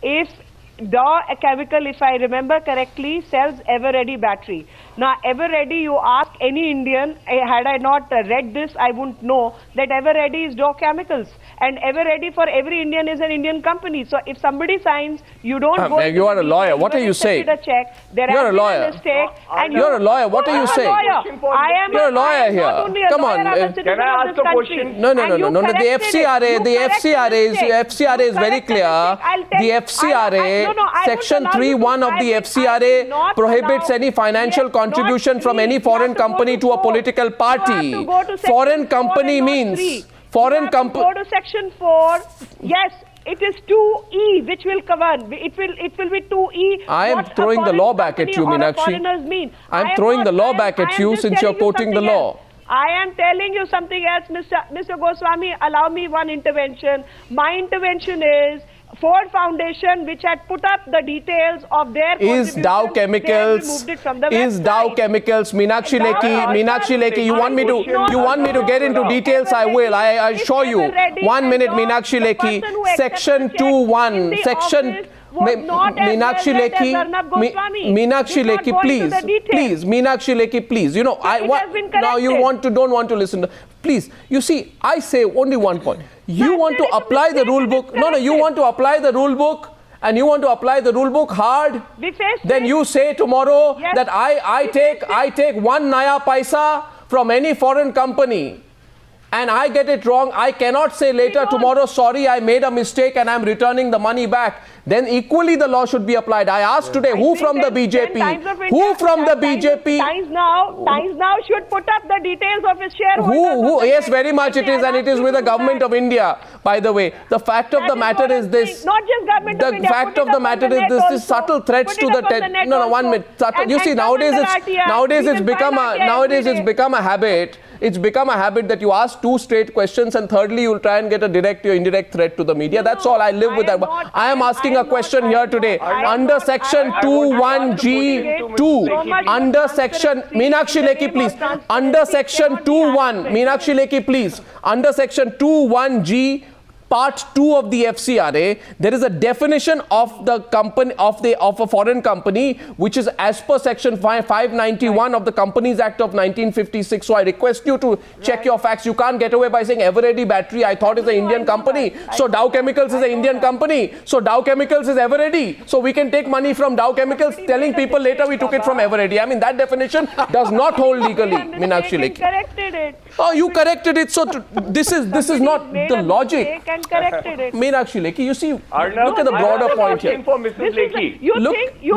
if Dow Chemical, if I remember correctly, sells ever-ready battery. Now, ever-ready, you ask any Indian, had I not read this, I wouldn't know that ever-ready is Dow Chemicals. And ever-ready for every Indian is an Indian company. So, if somebody signs, you don't go... You are a lawyer. What are you saying? You're a lawyer. You're a lawyer. What are you saying? You're a lawyer here. Come on. Can I ask a question? No. The FCRA is very clear. The FCRA, Section 3(1) of the FCRA prohibits any financial contribution from any foreign company to a political party. Foreign company means... Foreign company. Go to Section 4. Yes, it is 2E, which will cover. It will be 2E. I am throwing the law back at you, Meenakshi. I am throwing the law back at you since you're quoting the law. I am telling you something else, Mr. Goswami. Allow me one intervention. My intervention is Ford Foundation, which had put up the details of their is Dow Chemicals, Meenakshi Lekhi, you want me to get into details? I will. I assure you. 1 minute, Meenakshi Lekhi. Section 2(1). Section. Meenakshi Lekhi, please, Meenakshi Lekhi, please. You know, now you don't want to listen. Please, you see, I say only one point. You want to apply the rule book. No, you want to apply the rule book. And you want to apply the rule book hard, then you say tomorrow that I take 1 naya paisa from any foreign company, and I get it wrong. I cannot say later tomorrow, sorry, I made a mistake and I'm returning the money back. Then equally the law should be applied. I asked today, who from the BJP? Who from the BJP? Times now should put up the details of his shareholders. Who? Yes, very much it is, and it is with the government of India. By the way, the fact of the matter is this. Not just government of India. The fact of the matter is this. This subtle threats to the. No, 1 minute. You see, nowadays it's become a habit. It's become a habit that you ask 2 straight questions, and thirdly you'll try and get a direct or indirect threat to the media. That's all. I live with that. I am asking a question here today. Under Section 2(1)(g)(2), under Section Meenakshi Lekhi, please. Under Section 2(1), Meenakshi Lekhi, please. Under Section 2(1)(g), Part 2 of the FCRA, there is a definition of the company of a foreign company, which is as per Section 591 of the Companies Act of 1956. So I request you to check your facts. You can't get away by saying Everready Battery, I thought is an Indian company. So Dow Chemicals is an Indian company. So Dow Chemicals is Everready. So we can take money from Dow Chemicals, telling people later we took it from Everready. I mean, that definition does not hold legally, Meenakshi Lekhi. Corrected it. Oh, you corrected it. So this is not the logic. Meenakshi Lekhi, you see, Arnab, look at the broader point here. You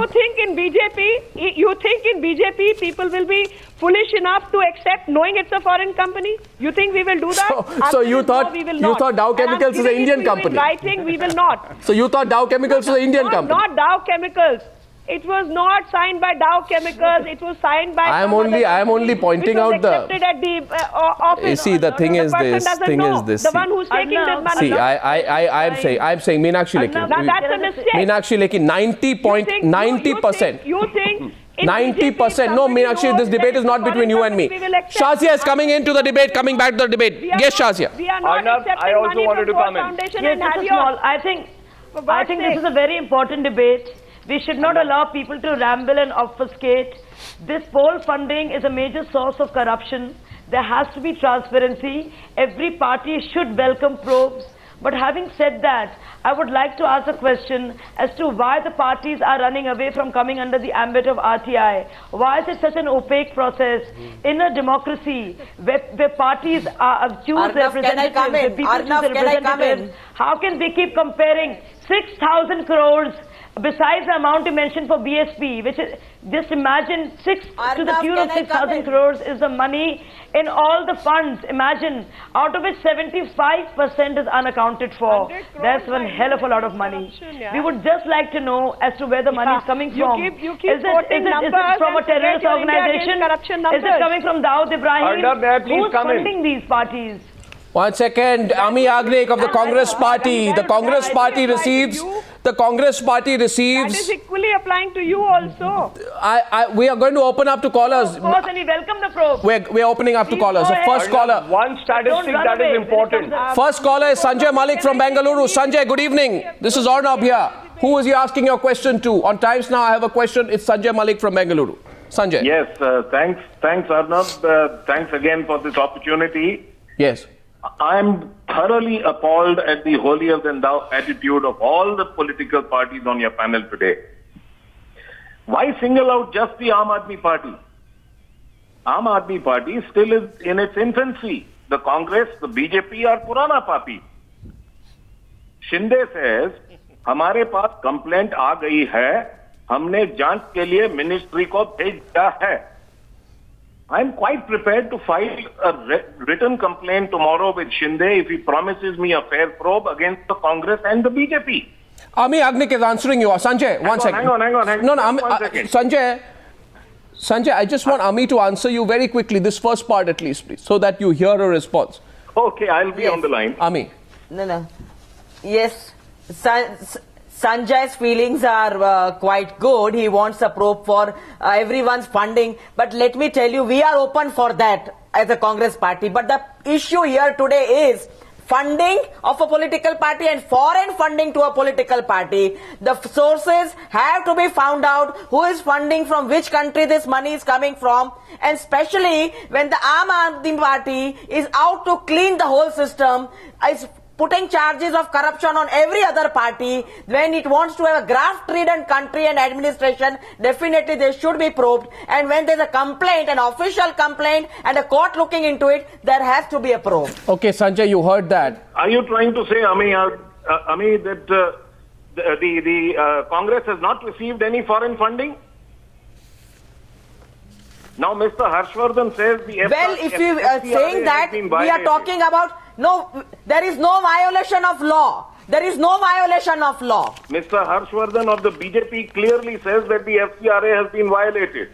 think in BJP people will be foolish enough to accept knowing it's a foreign company? You think we will do that? So you thought Dow Chemicals is an Indian company? Writing, we will not. So you thought Dow Chemicals is an Indian company? Not Dow Chemicals. It was not signed by Dow Chemicals. It was signed by. I am only pointing out the. At the office. You see, the thing is this. The one who's taking this money. See, I'm saying, Meenakshi Lekhi. That's a mistake. Meenakshi Lekhi, 90%. You think. 90%. No, Meenakshi, this debate is not between you and me. Shazia is coming into the debate, coming back to the debate. Yes, Shazia. Arnab, I also wanted to comment. Yes, just small. I think this is a very important debate. We should not allow people to ramble and obfuscate. This poll funding is a major source of corruption. There has to be transparency. Every party should welcome probes. But having said that, I would like to ask a question as to why the parties are running away from coming under the ambit of RTI. Why is it such an opaque process? In a democracy where parties choose representatives, how can they keep comparing 6,000 crores besides the amount you mentioned for BSP, which is, just imagine, to the tune of 6,000 crores is the money in all the funds. Imagine, out of which 75% is unaccounted for. That's one hell of a lot of money. We would just like to know as to where the money is coming from. Is it from a terrorist organization? Is it coming from Dawood Ibrahim? Who's funding these parties? 1 second, Amee Yagnik of the Congress Party. The Congress Party receives. That is equally applying to you also. We are going to open up to callers. Of course, and we welcome the probe. We're opening up to callers. So first caller. One statistic that is important. First caller is Sanjay Malik from Bengaluru. Sanjay, good evening. This is Arnab here. Who is you asking your question to? On Times Now, I have a question. It's Sanjay Malik from Bengaluru. Sanjay. Yes, thanks Arnab. Thanks again for this opportunity. Yes. I'm thoroughly appalled at the holier-than-thou attitude of all the political parties on your panel today. Why single out just the Aam Aadmi Party? Aam Aadmi Party still is in its infancy. The Congress, the BJP are Purana Party. Shinde says, हमारे पास complaint आ गई है, हमने जांच के लिए ministry को भेज दिया है. I'm quite prepared to file a written complaint tomorrow with Shinde if he promises me a fair probe against the Congress and the BJP. Amee Yagnik is answering you. Sanjay, one second. Hang on. No, one second. Sanjay, I just want Amee to answer you very quickly, this first part at least, please, so that you hear a response. Okay, I'll be on the line. Amee. No. Yes, Sanjay's feelings are quite good. He wants a probe for everyone's funding. But let me tell you, we are open for that as a Congress party. But the issue here today is funding of a political party and foreign funding to a political party. The sources have to be found out, who is funding, from which country this money is coming from, and especially when the Aam Aadmi Party is out to clean the whole system, is putting charges of corruption on every other party. When it wants to have a graft-ridden country and administration, definitely they should be probed. And when there's a complaint, an official complaint, and a court looking into it, there has to be a probe. Okay, Sanjay, you heard that. Are you trying to say, Amee, that the Congress has not received any foreign funding? Now, Mr. Harshvardhan says the Well, if you are saying that, we are talking about, no, there is no violation of law. There is no violation of law. Mr. Harshvardhan of the BJP clearly says that the FCRA has been violated.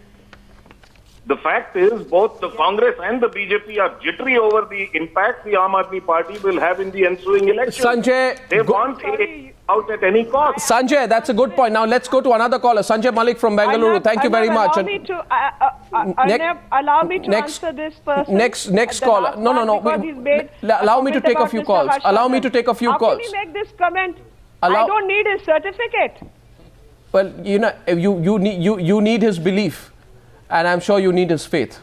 The fact is, both the Congress and the BJP are jittery over the impact the Aam Aadmi Party will have in the ensuing election. Sanjay, they want it out at any cost. Sanjay, that's a good point. Now let's go to another caller. Sanjay Malik from Bengaluru. Thank you very much. Allow me to answer this person. Next caller. No. Allow me to take a few calls. Allow me to take a few calls. How can he make this comment? I don't need his certificate. Well, you know, you need his belief. And I'm sure you need his faith.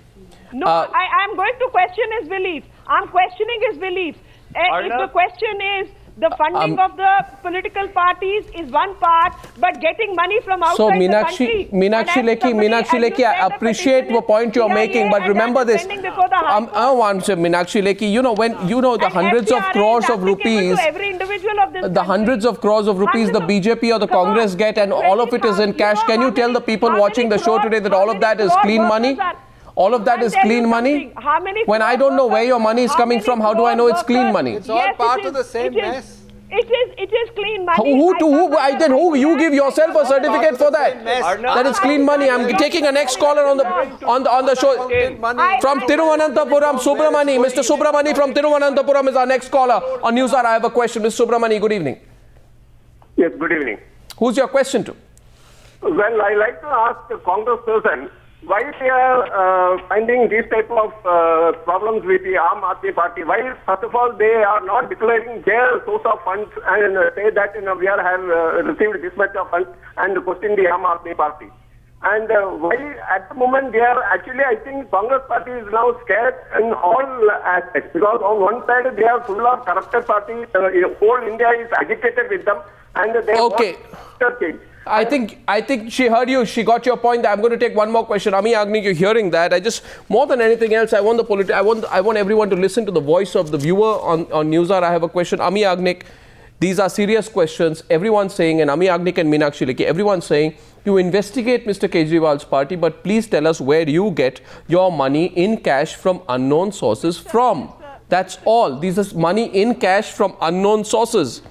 No, I'm going to question his belief. I'm questioning his belief. If the question is the funding of the political parties is one part, but getting money from outside the country. Meenakshi Lekhi, I appreciate the point you're making, but remember this. Meenakshi Lekhi, you know, when the hundreds of crores of rupees, the hundreds of crores of rupees the BJP or the Congress get, and all of it is in cash. Can you tell the people watching the show today that all of that is clean money? All of that is clean money? When I don't know where your money is coming from, how do I know it's clean money? It's all part of the same mess. It is clean money. Who you give yourself a certificate for that? That is clean money. I'm taking a next caller on the show. From Thiruvananthapuram, Subramani. Mr. Subramani from Thiruvananthapuram is our next caller on Newshour. I have a question. Mr. Subramani, good evening. Yes, good evening. Who's your question to? Well, I like to ask the congressperson why they are finding these type of problems with the Aam Aadmi Party. Why, first of all, they are not declaring their source of funds and say that we have received this much of funds and question the Aam Aadmi Party. And why at the moment they are actually, I think Congress Party is now scared in all aspects, because on one side they are full of corrupted parties, whole India is agitated with them, and they want change. I think she heard you. She got your point. I'm going to take one more question. Amee Yagnik, you're hearing that. More than anything else, I want everyone to listen to the voice of the viewer on Newshour. I have a question. Amee Yagnik, these are serious questions. Everyone's saying, and Amee Yagnik and Meenakshi Lekhi, everyone's saying, you investigate Mr. Kejriwal's party, but please tell us where you get your money in cash from unknown sources from. That's all. This is money in cash from unknown sources.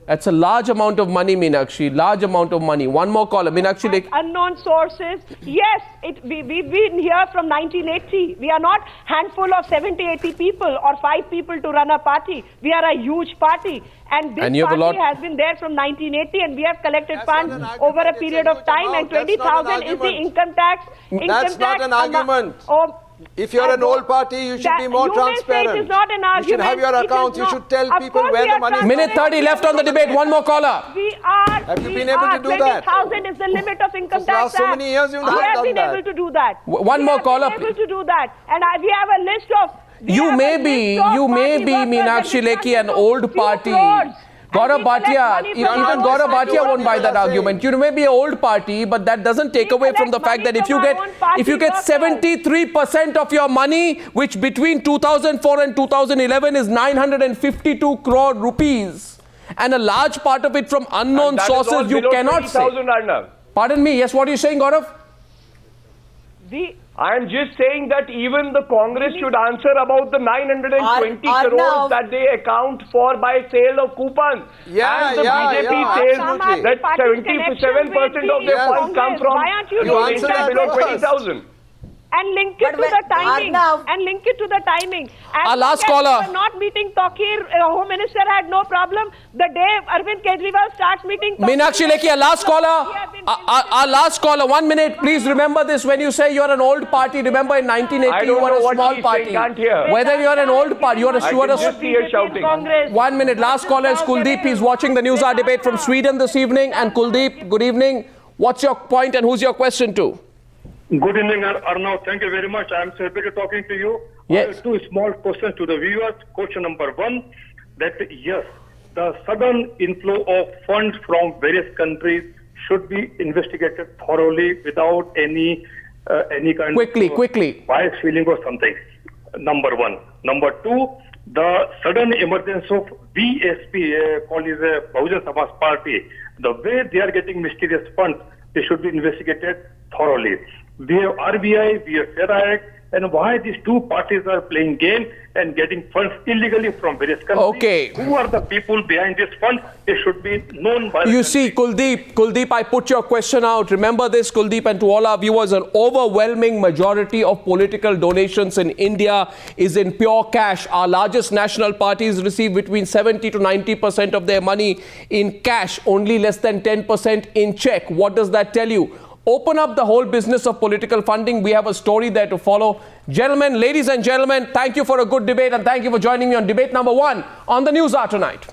That's a large amount of money, Meenakshi. Large amount of money. One more caller, Meenakshi Lekhi. Unknown sources. Yes, we've been here from 1980. We are not handful of 70, 80 people or 5 people to run a party. We are a huge party. And this party has been there from 1980, and we have collected funds over a period of time. And 20,000 is the income tax. That's not an argument. If you're an old party, you should be more transparent. It is not an argument. You should have your accounts. You should tell people where the money is. Minute 30 left on the debate. One more caller. Have you been able to do that? 20,000 is the limit of income tax. Last so many years you've not We have done been that. able to do that. One more caller. We have been able to do that. And we have a list of... You may be, Meenakshi Lekhi, an old party. Gaurav Bhatia, even Gaurav Bhatia won't buy that argument. You may be an old party, but that doesn't take away from the fact that if you get 73% of your money, which between 2004 and 2011 is 952 crore rupees, and a large part of it from unknown sources, you cannot say. Pardon me, yes, what are you saying, Gaurav? I am just saying that even the Congress should answer about the 920 crores that they account for by sale of coupons. Yeah, and the BJP says that 77% of their funds come from donations below 20,000. And link it to the timing. And link it to the timing. Our last caller. Not meeting Takir, Home Minister had no problem. The day Arvind Kejriwal starts meeting Takir, Meenakshi Lekhi, our last caller. Our last caller, 1 minute. Please remember this. When you say you're an old party, remember in 1980 you were a small party. Whether you're an old party, you're a shouting. 1 minute. Last caller is Kuldeep. He's watching the Newshour Debate from Sweden this evening. And Kuldeep, good evening. What's your point and who's your question to? Good evening, Arnab. Thank you very much. I am so happy to talking to you. Yes. I have two small questions to the viewers. Question number one, that yes, the sudden inflow of funds from various countries should be investigated thoroughly without any kind quickly. bias feeling or something. Number one. Number two, the sudden emergence of BSP, called as a Bahujan Samaj Party, the way they are getting mysterious funds, they should be investigated thoroughly. We have RBI, we have FERAC, and why these two parties are playing game and getting funds illegally from various countries. Okay. Who are the people behind this fund? They should be known by You see, Kuldeep, I put your question out. Remember this, Kuldeep, and to all our viewers, an overwhelming majority of political donations in India is in pure cash. Our largest national parties receive between 70 to 90% of their money in cash, only less than 10% in check. What does that tell you? Open up the whole business of political funding. We have a story there to follow. Gentlemen, ladies and gentlemen, thank you for a good debate and thank you for joining me on debate number 1 on the Newshour tonight.